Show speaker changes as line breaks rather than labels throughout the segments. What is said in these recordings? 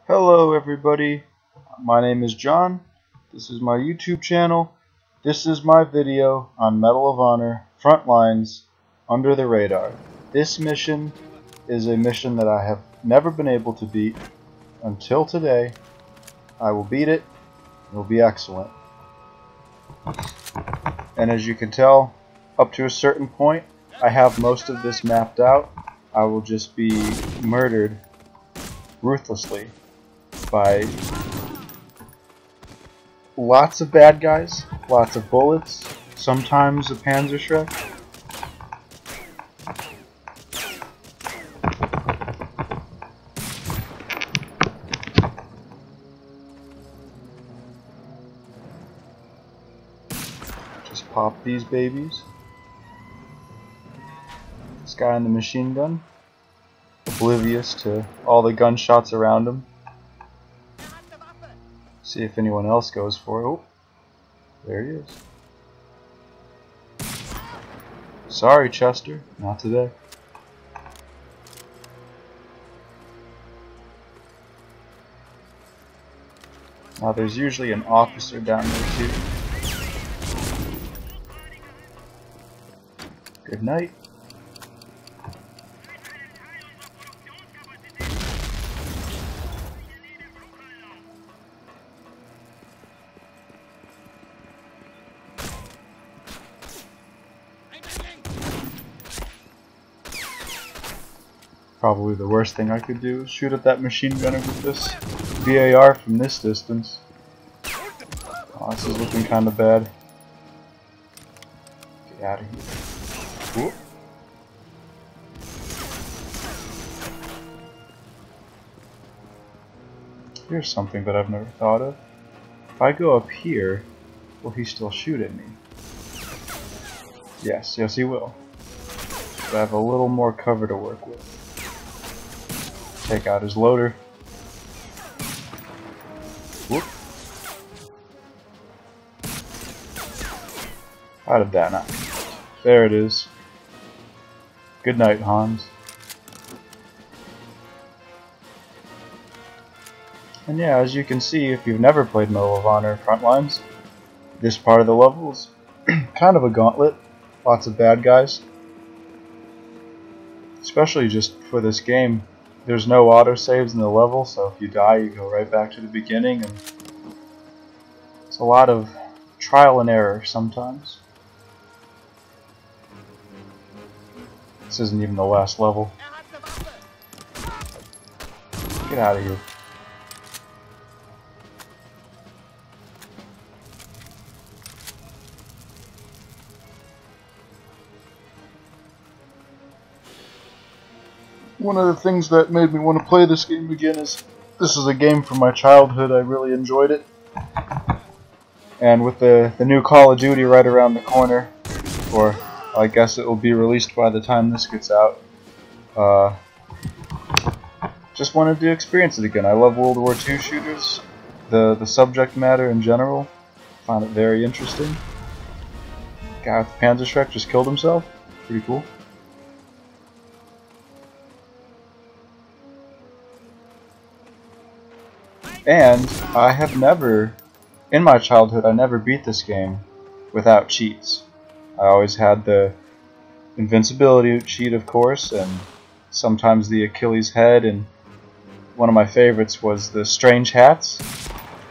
Hello everybody, my name is John, this is my YouTube channel, this is my video on Medal of Honor, Frontlines, Under the Radar. This mission is a mission that I have never been able to beat until today. I will beat it, it will be excellent. And as you can tell, up to a certain point, I have most of this mapped out. I will just be murdered ruthlessly by lots of bad guys, lots of bullets, sometimes a Panzerschreck. Just pop these babies. This guy in the machine gun, oblivious to all the gunshots around him. See if anyone else goes for it. Oh, there he is. Sorry, Chester, not today. Now there's usually an officer down there too. Good night. Probably the worst thing I could do is shoot at that machine gunner with this VAR from this distance. Oh, this is looking kind of bad. Get out of here. Ooh. Here's something that I've never thought of. If I go up here, will he still shoot at me? Yes, yes he will. But I have a little more cover to work with. Take out his loader. Whoop. How did that not? There it is. Good night, Hans. And yeah, as you can see, if you've never played Medal of Honor Frontlines, this part of the level is kind of a gauntlet. Lots of bad guys. Especially just for this game. There's no autosaves in the level, so if you die, you go right back to the beginning, and it's a lot of trial and error sometimes. This isn't even the last level. Get out of here. One of the things that made me want to play this game again is this is a game from my childhood. I really enjoyed it. And with the new Call of Duty right around the corner, or I guess it will be released by the time this gets out, just wanted to experience it again. I love World War II shooters. The subject matter in general, found it very interesting. Guy with the Panzerschreck just killed himself. Pretty cool. And I have never, in my childhood, I never beat this game without cheats. I always had the invincibility cheat, of course, and sometimes the Achilles head, and one of my favorites was the strange hats.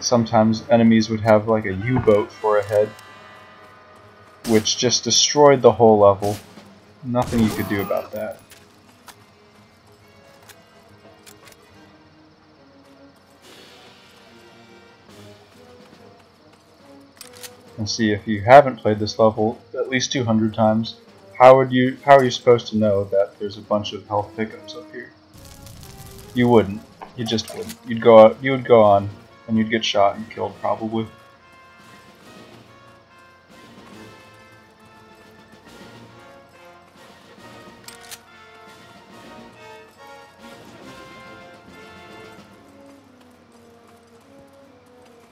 Sometimes enemies would have like a U-boat for a head, which just destroyed the whole level. Nothing you could do about that. And see, if you haven't played this level at least 200 times, how are you supposed to know that there's a bunch of health pickups up here? You wouldn't. You just wouldn't. You would go on and you'd get shot and killed probably.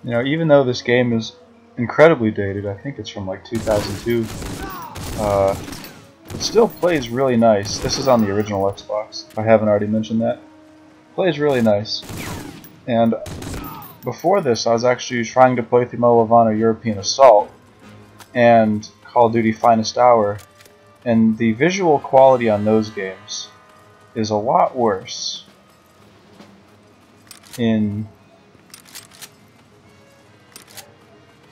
You know, even though this game is incredibly dated, I think it's from like 2002, it still plays really nice. This is on the original Xbox, if I haven't already mentioned that. Plays really nice. And before this, I was actually trying to play through Medal of Honor European Assault and Call of Duty Finest Hour, and the visual quality on those games is a lot worse. In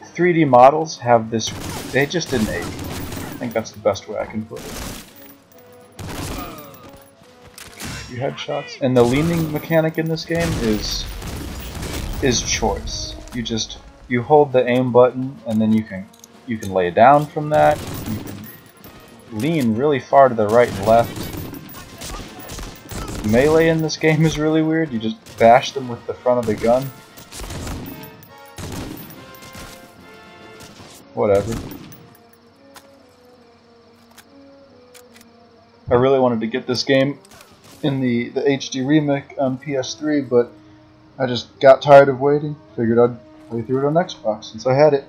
3D models have this, they just didn't age. I think that's the best way I can put it. You headshots, and the leaning mechanic in this game is choice. You hold the aim button, and then you can lay down from that. You can lean really far to the right and left. Melee in this game is really weird. You just bash them with the front of the gun. Whatever. I really wanted to get this game in the HD remake on PS3, but I just got tired of waiting. Figured I'd play through it on Xbox since I had it.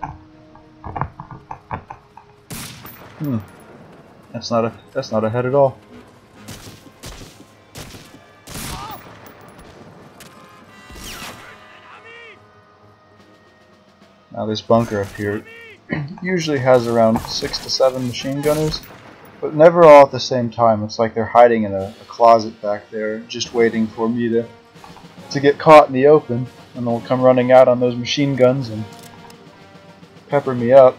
That's not a head at all. Now this bunker up here usually has around 6 to 7 machine gunners, but never all at the same time. It's like they're hiding in a closet back there, just waiting for me to get caught in the open, and they'll come running out on those machine guns and pepper me up.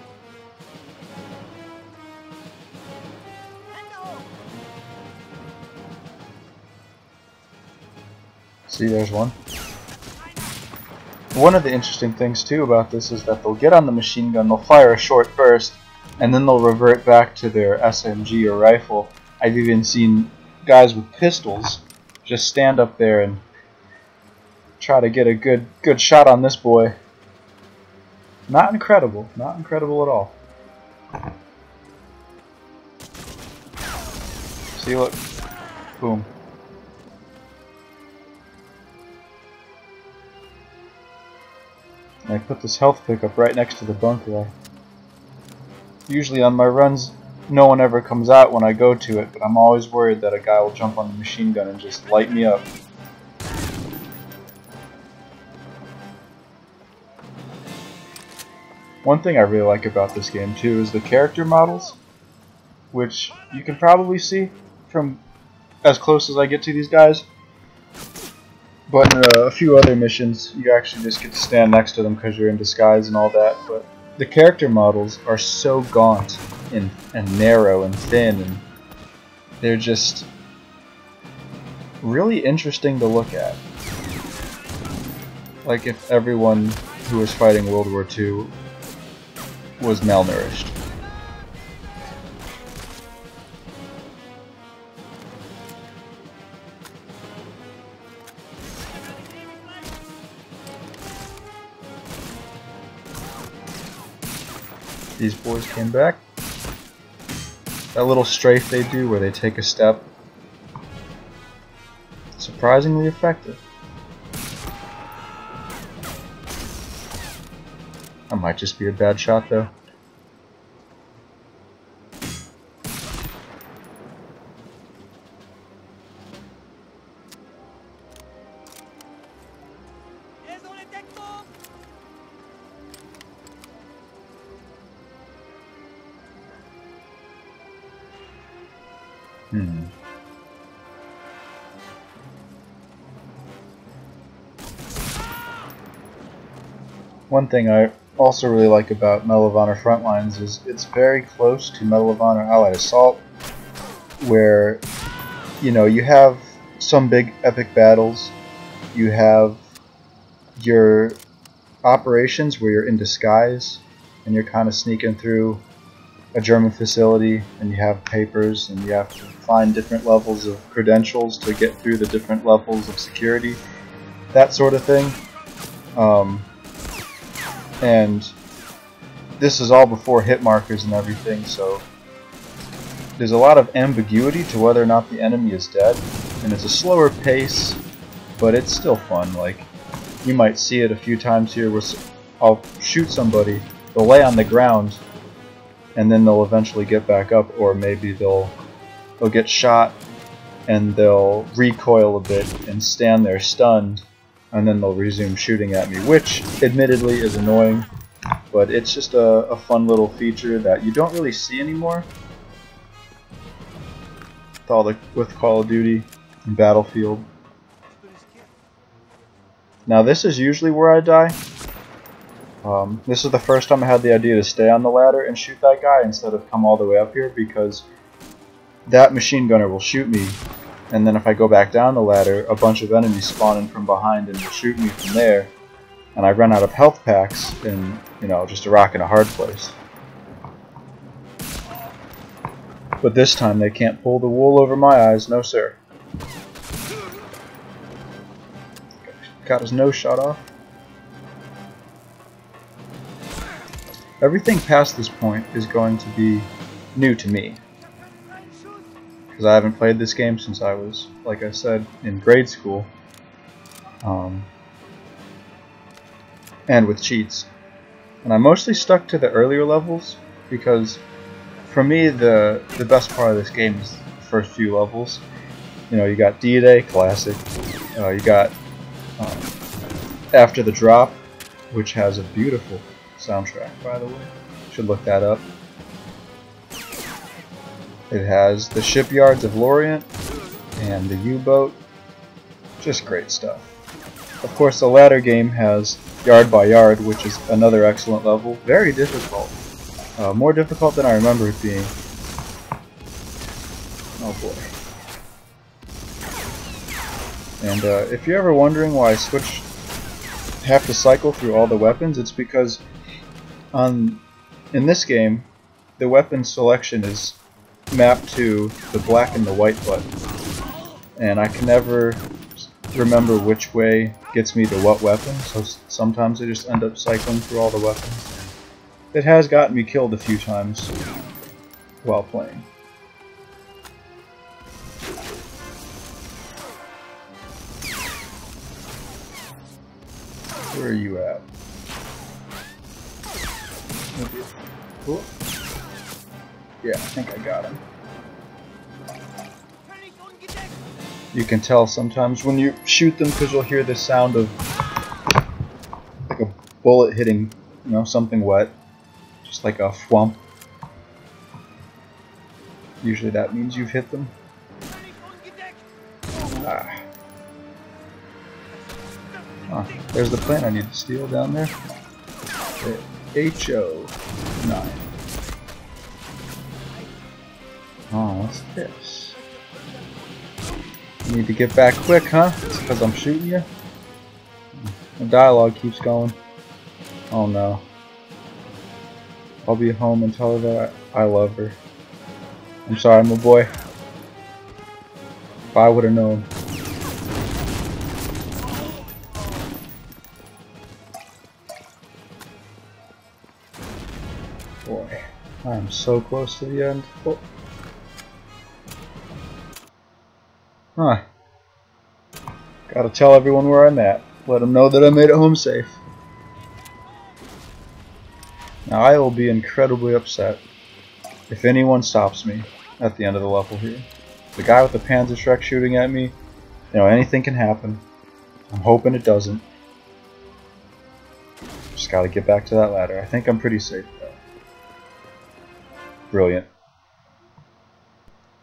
See, there's one. One of the interesting things too about this is that they'll get on the machine gun, they'll fire a short burst, and then they'll revert back to their SMG or rifle. I've even seen guys with pistols just stand up there and try to get a good shot on this boy. Not incredible at all. See, look, boom. And I put this health pickup right next to the bunker. Usually on my runs, no one ever comes out when I go to it, but I'm always worried that a guy will jump on the machine gun and just light me up. One thing I really like about this game too is the character models, which you can probably see from as close as I get to these guys. But in a few other missions, you actually just get to stand next to them because you're in disguise and all that. But the character models are so gaunt and narrow and thin, and they're just really interesting to look at. Like if everyone who was fighting World War II was malnourished. These boys came back. That little strafe they do where they take a step, surprisingly effective. I might just be a bad shot though. One thing I also really like about Medal of Honor Frontlines is it's very close to Medal of Honor Allied Assault, where, you know, you have some big epic battles, you have your operations where you're in disguise and you're kind of sneaking through a German facility and you have papers and you have to find different levels of credentials to get through the different levels of security, that sort of thing. And this is all before hit markers and everything, so there's a lot of ambiguity to whether or not the enemy is dead, and it's a slower pace, but it's still fun. Like, you might see it a few times here where I'll shoot somebody, they'll lay on the ground, and then they'll eventually get back up, or maybe they'll get shot and they'll recoil a bit and stand there stunned and then they'll resume shooting at me, which admittedly is annoying, but it's just a fun little feature that you don't really see anymore with Call of Duty and Battlefield. Now this is usually where I die. This is the first time I had the idea to stay on the ladder and shoot that guy instead of come all the way up here, because that machine gunner will shoot me, and then if I go back down the ladder, a bunch of enemies spawn in from behind and will shoot me from there, and I run out of health packs, and you know, just a rock in a hard place. But this time they can't pull the wool over my eyes, no sir. Got his nose shot off. Everything past this point is going to be new to me, because I haven't played this game since I was, like I said, in grade school, and with cheats. And I mostly stuck to the earlier levels, because for me the best part of this game is the first few levels. You know, you got D-Day, classic. You got After the Drop, which has a beautiful soundtrack, by the way. Should look that up. It has the Shipyards of Lorient and the U-Boat. Just great stuff. Of course, the latter game has Yard by Yard, which is another excellent level. Very difficult. More difficult than I remember it being. Oh boy. And if you're ever wondering why I have to cycle through all the weapons, it's because in this game, the weapon selection is mapped to the black and the white button, and I can never remember which way gets me to what weapon, so sometimes I just end up cycling through all the weapons. It has gotten me killed a few times while playing. Where are you at? Cool. Yeah, I think I got him. You can tell sometimes when you shoot them because you'll hear the sound of like a bullet hitting, you know, something wet, just like a thwomp. Usually that means you've hit them. Ah. Oh, there's the plane I need to steal down there. The HO9. Oh, what's this? You need to get back quick, huh? It's because I'm shooting you? The dialogue keeps going. Oh no. I'll be home and tell her that I love her. I'm sorry, my boy. If I would have known. Boy, I am so close to the end. Oh. Huh. Gotta tell everyone where I'm at. Let them know that I made it home safe. Now I will be incredibly upset if anyone stops me at the end of the level here. The guy with the Panzerschreck shooting at me, you know, anything can happen. I'm hoping it doesn't. Just gotta get back to that ladder. I think I'm pretty safe though. Brilliant.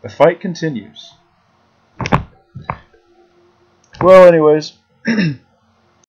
The fight continues. Well, anyways,